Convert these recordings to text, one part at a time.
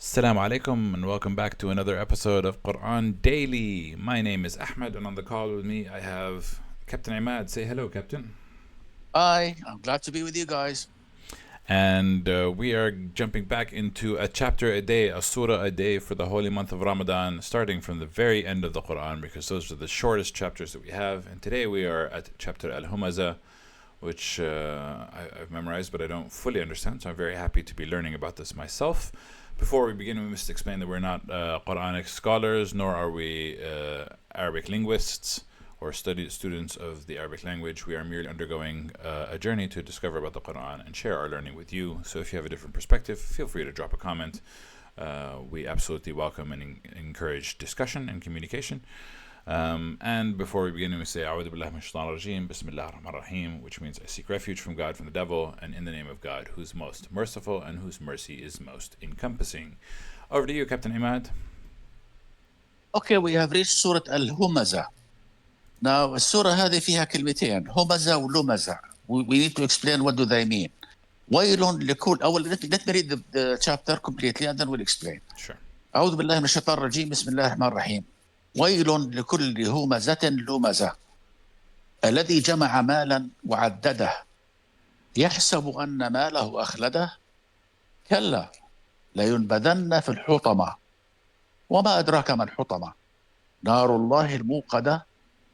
Assalamu alaikum and welcome back to another episode of Quran Daily. My name is Ahmed and on the call with me I have Captain Imad. Say hello, Captain. Hi, I'm glad to be with you guys. And we are jumping back into a chapter a day, a surah a day for the holy month of Ramadan, starting from the very end of the Quran because those are the shortest chapters that we have. And today we are at chapter Al-Humazah, which I've memorized but I don't fully understand, so I'm very happy to be learning about this myself. Before we begin, we must explain that we're not Quranic scholars, nor are we Arabic linguists or students of the Arabic language. We are merely undergoing a journey to discover about the Quran and share our learning with you. So if you have a different perspective, feel free to drop a comment. We absolutely welcome and encourage discussion and communication. And before we begin, we say A'udhu billahi minash shaitanir rajeem, Bismillahir Rahmanir Rahim, which means I seek refuge from God from the devil, and in the name of God, who's most merciful and whose mercy is most encompassing. Over to you, Captain Imad. Okay, we have reached Surah Al-Humazah. Now, السورة هذه فيها كلمتين, همزة ولمزة. We need to explain what do they mean. ويل لكل let me read the chapter completely and then we'll explain. Sure. أعوذ بالله من الشيطان الرجيم, بسم الله الرحمن الرحيم. ويل لكل همزة لمزة الذي جمع مالا وعدده يحسب أن ماله أخلده كلا لينبذن في الحطمة وما أدراك ما الحطمة نار الله الموقدة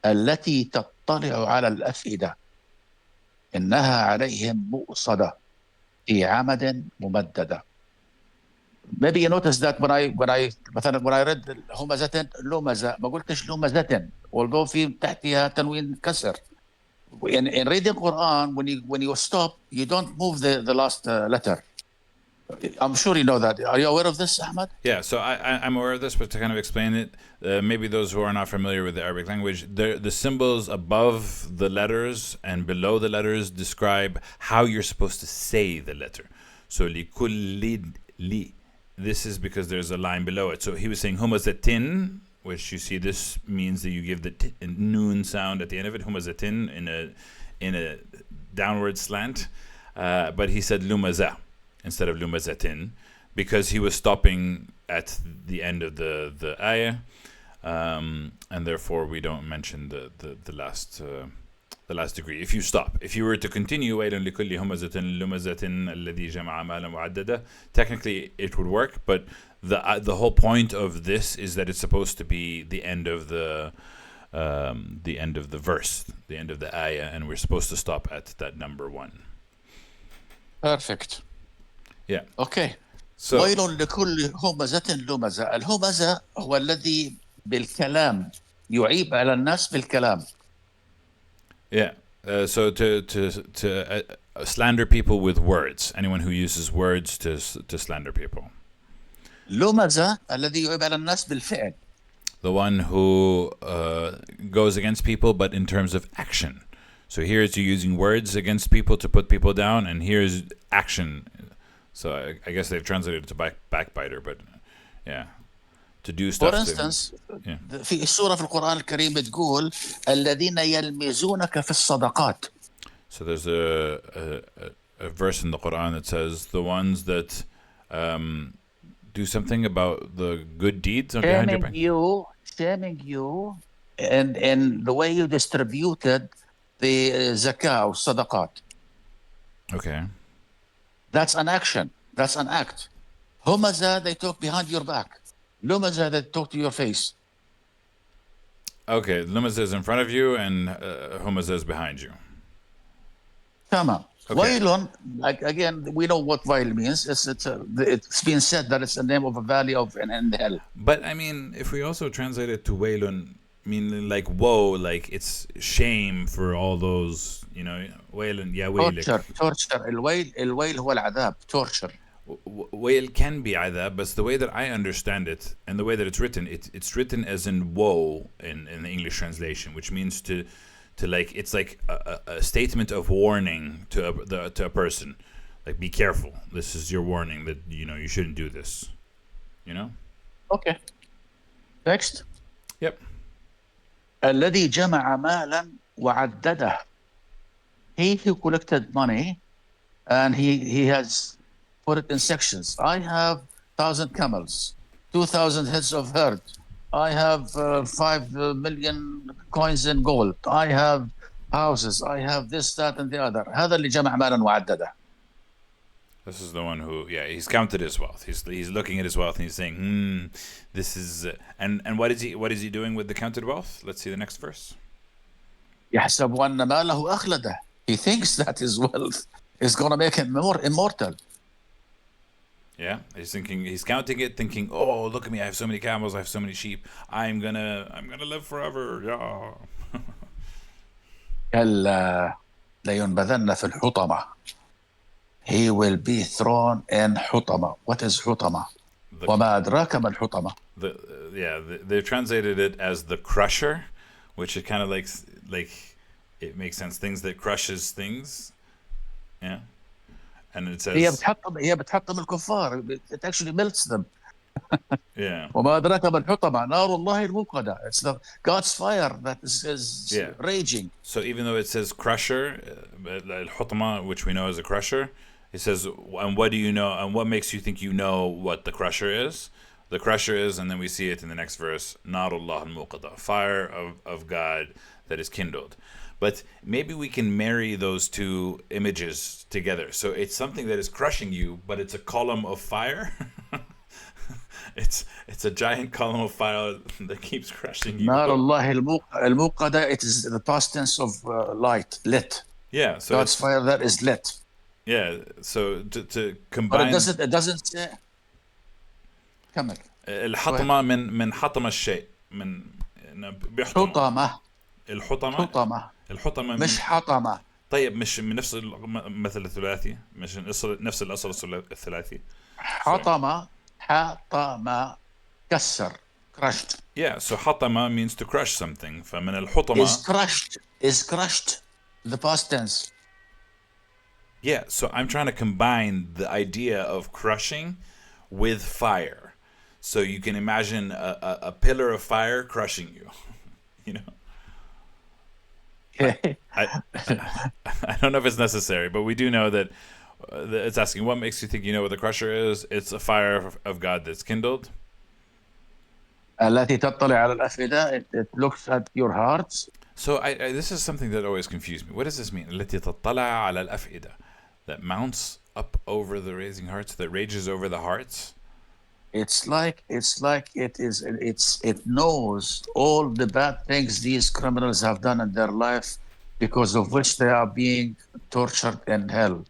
التي تطلع على الأفئدة إنها عليهم مؤصدة في عمد ممددة. Maybe you notice that when I read همزة لمزة ما قلتش لمزة although في تحتها تنوين كسر. In reading Quran, when you stop, you don't move the last letter. I'm sure you know that. Are you aware of this, Ahmad? Yeah, so I'm aware of this, but to kind of explain it, maybe those who are not familiar with the Arabic language, the symbols above the letters and below the letters describe how you're supposed to say the letter. So li, this is because there's a line below it. So he was saying humazatin, which you see this means that you give the noon sound at the end of it, humazatin in a downward slant, but he said lumazah instead of lumazatin because he was stopping at the end of the ayah, and therefore we don't mention the last degree. If you stop, if you were to continue وَيْلٌ لِكُلِّ هُمَزَةٍ لُمَزَةٍ الَّذِي جَمَعَ مَالًا وَعَدَّدَهُ, technically it would work, but the whole point of this is that it's supposed to be the end of the verse, the end of the ayah, and we're supposed to stop at that number 1. Perfect. Yeah. Okay. So ويل لكل همزة لمزة. الهمزة هو الذي بالكلام يعيب على الناس بالكلام. Yeah. So to slander people with words. Anyone who uses words to slander people. لمزة الذي يعيب على الناس بالفعل. The one who goes against people, but in terms of action. So here it's you using words against people to put people down, and here's action. So I guess they've translated it to backbiter, but yeah, to do stuff. For instance, في السورة في القرآن الكريم بتقول الذين يلمزونك في الصدقات. So there's a verse in the Quran that says the ones that do something about the good deeds behind your back. Shaming you and the way you distributed the zakah or sadaqat. Okay. That's an action. That's an act. Humaza, they talk behind your back. Lumaza, they talk to your face. Okay, Lumaz is in front of you and Humaz is behind you. Tamam. Okay. Wailun, like again, we know what Wail means. It's been said that it's the name of a valley in the hell. But I mean, if we also translate it to Wailun, meaning like woe, like it's shame for all those, Wailun, yeah, Torture. الويل هو العذاب. Torture. Wail can be adhab, but the way that I understand it and the way that it's written, it's written as in woe in the English translation, which means to like, it's like a statement of warning to a person, like be careful, this is your warning that you shouldn't do this, Okay. Next. Yep. الذي جمع مالا وعدده. He who collected money and he has put it in sections. I have 1,000 camels, 2,000 heads of herd. I have 5 million coins in gold. I have houses. I have this, that, and the other. هذا اللي جمع مالا وعدده. This is the one who, yeah, he's counted his wealth. He's looking at his wealth and he's saying, this is, and what is he doing with the counted wealth? Let's see the next verse. يحسب أن ماله أخلده. He thinks that his wealth is going to make him more immortal. Yeah, he's counting it, thinking, oh, look at me, I have so many camels, I have so many sheep, I'm gonna live forever. Yeah. كلا لينبذن في الحطمة. He will be thrown in حطمة. What is حطمة? وما أدراك ما الحطمة? They translated it as the crusher, which is kind of like it makes sense. Things that crushes things. Yeah. And it says هي بتحطم الكفار. It actually melts them. Yeah. وما أدراك ما الحطمة نار الله الموقدة. It's the God's fire that is raging. So even though it says crusher, الحطمة, which we know as a crusher, it says, and what do you know, and what makes you think you know what the crusher is? The crusher is, and then we see it in the next verse, نار الله الموقدة, fire of God that is kindled. But maybe we can marry those two images together. So it's something that is crushing you, but it's a column of fire. It's a giant column of fire that keeps crushing you. نار الله الموقدة. It is the past tense of light, lit. Yeah. So God's fire that is lit. Yeah. So to combine. But it doesn't say. كمل. الحطمة من حطم الشيء من بيحطم. حطمة. الحطمة مش حطمة. طيب مش من نفس المثل الثلاثي، مش نفس الأصل الثلاثي. حطمة كسر, crushed. Yeah, so حطمة means to crush something. فمن الحطمة is crushed, the past tense. Yeah, so I'm trying to combine the idea of crushing with fire. So you can imagine a pillar of fire crushing you, you know. I don't know if it's necessary, but we do know that it's asking, what makes you think you know what the crusher is? It's a fire of God that's kindled. التي تطلع على الأفئدة. It looks at your hearts. So this is something that always confused me. What does this mean? التي تطلع على الأفئدة, that mounts up over the raising hearts, that rages over the hearts. It knows all the bad things these criminals have done in their life, because of which they are being tortured in hell.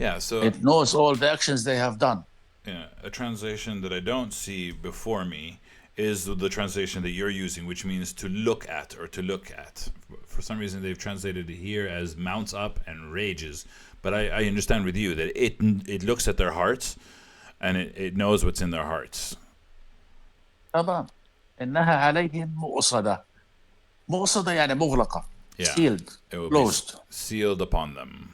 Yeah, so it knows all the actions they have done. Yeah, a translation that I don't see before me is the translation that you're using, which means to look at or to look at. For some reason, they've translated it here as mounts up and rages. But I understand with you that it looks at their hearts and it knows what's in their hearts. طبعا إنها عليهم مؤصدة. مؤصدة يعني مغلقة. Yeah. Sealed. It will closed. be sealed upon them.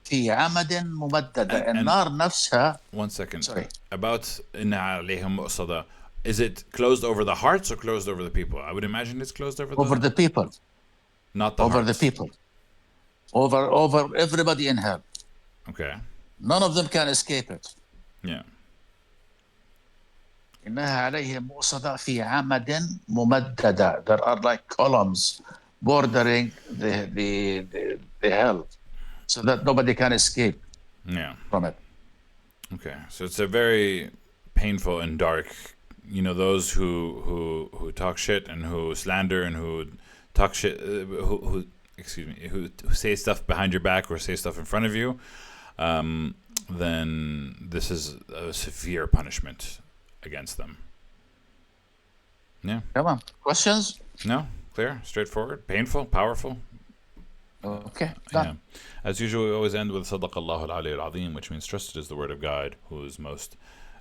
في عمد ممددة. النار نفسها. One second. Sorry. About إنها عليهم مؤصدة. Is it closed over the hearts or closed over the people? I would imagine it's closed over the people. Not the over hearts. the people. Over everybody in hell. Okay. None of them can escape it. Yeah. إنها عليهم مؤصدة في عمد ممددة. There are like columns bordering the hell, so that nobody can escape. Yeah. From it. Okay, so it's a very painful and dark. You know, those who talk shit and who slander and who talk shit, who say stuff behind your back or say stuff in front of you, then this is a severe punishment against them. Yeah. Come on. Questions? No. Clear, straightforward, painful, powerful. Okay, done. Yeah. As usual, we always end with صدق الله العلي العظيم, which means trusted is the word of God, who is most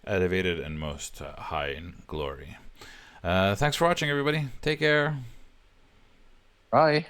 elevated and most high in glory. Thanks for watching, everybody. Take care. Bye.